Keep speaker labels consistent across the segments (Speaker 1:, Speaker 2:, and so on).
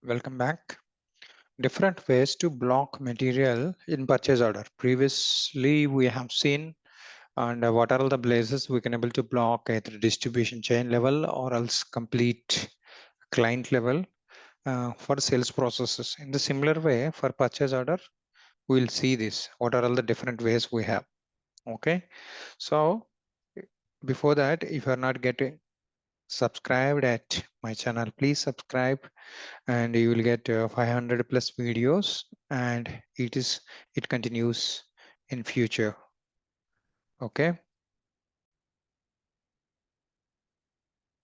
Speaker 1: Welcome back. Different ways to block material in purchase order. Previously, we have seen and what are all the places we can able to block either distribution chain level or else complete client level for sales processes. In the similar way, for purchase order, we'll see this. What are all the different ways we have? Okay. So before that, if you're not getting subscribed at my channel, please subscribe and you will get 500 plus videos and it continues in future. Okay,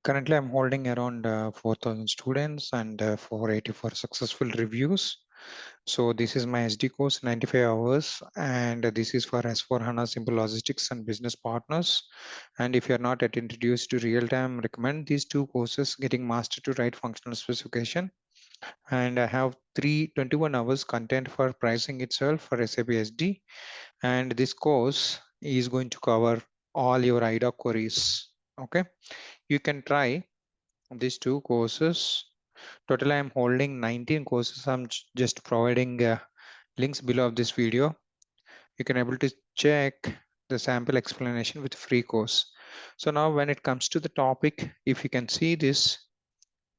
Speaker 1: currently I'm holding around 4,000 students and 484 successful reviews. So this is my SD course, 95 hours, and this is for S4 HANA Simple Logistics and Business Partners. And if you're not yet introduced to real time, recommend these two courses, Getting Master to Write Functional Specification, and I have 21 hours content for pricing itself for SAP SD. And this course is going to cover all your idoc queries. Okay, you can try these two courses. Total I'm holding 19 courses. I'm just providing links below of this video. You can able to check the sample explanation with free course. So now when it comes to the topic, if you can see this,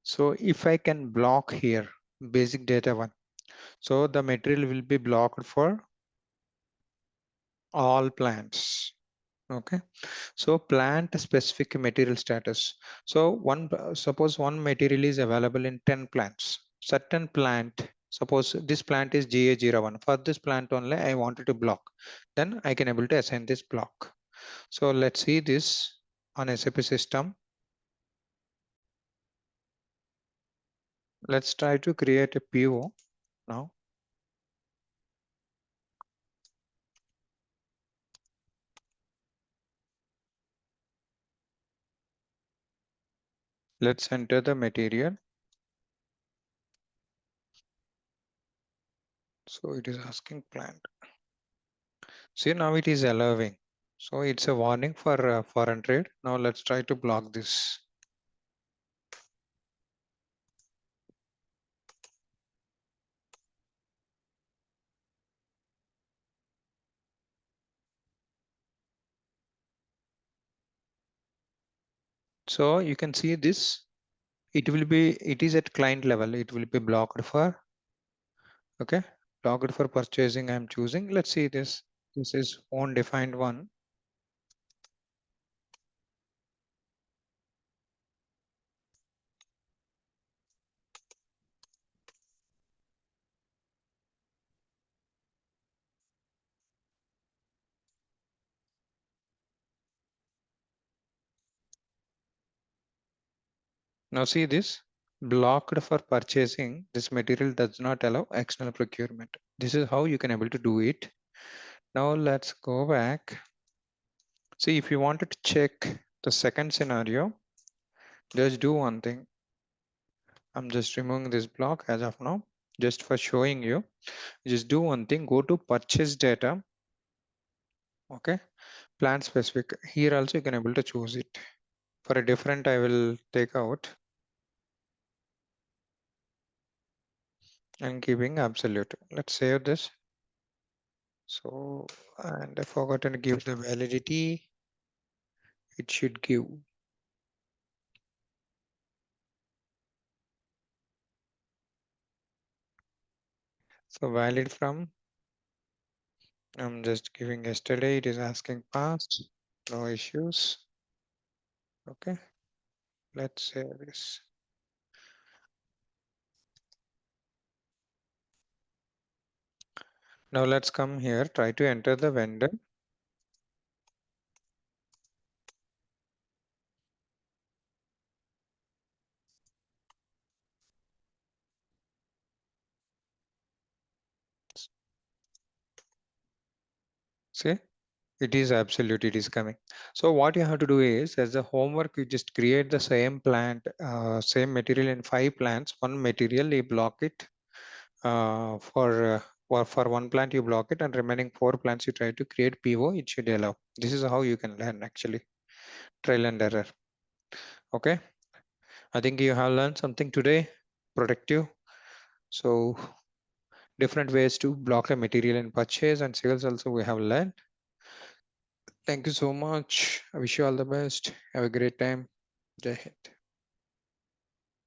Speaker 1: so if I can block here basic data one, so the material will be blocked for all plants. Okay, so plant specific material status. So suppose one material is available in 10 plants. Certain plant, suppose this plant is GA01. For this plant only I wanted to block, then I can able to assign this block. So let's see this on SAP system. Let's try to create a PO now. Let's enter the material. So it is asking plant. See, now it is allowing. So it's a warning for foreign trade. Now let's try to block this. So you can see this, it is at client level. It will be blocked for, okay, blocked for purchasing. I'm choosing, let's see this. This is undefined one. Now see this, blocked for purchasing. This material does not allow external procurement. This is how you can able to do it. Now let's go back. See, if you wanted to check the second scenario, just do one thing. I'm just removing this block as of now, just for showing you. Just do one thing, go to purchase data. Okay, plant specific. Here also you can able to choose it. For a different, I will take out and giving absolute. Let's save this. So, and I forgot to give the validity. It should give. So valid from, I'm just giving yesterday. It is asking past, no issues. Okay, let's save this. Now let's come here, try to enter the vendor. See, it is absolute, it is coming. So what you have to do is, as a homework, you just create the same plant, same material in 5 plants. One material, you block it for one plant, you block it, and remaining 4 plants, you try to create PO. It should allow. This is how you can learn actually, trial and error. Okay, I think you have learned something today, productive. So different ways to block a material in purchase and sales also we have learned. Thank you so much. I wish you all the best. Have a great time. Jai Hind.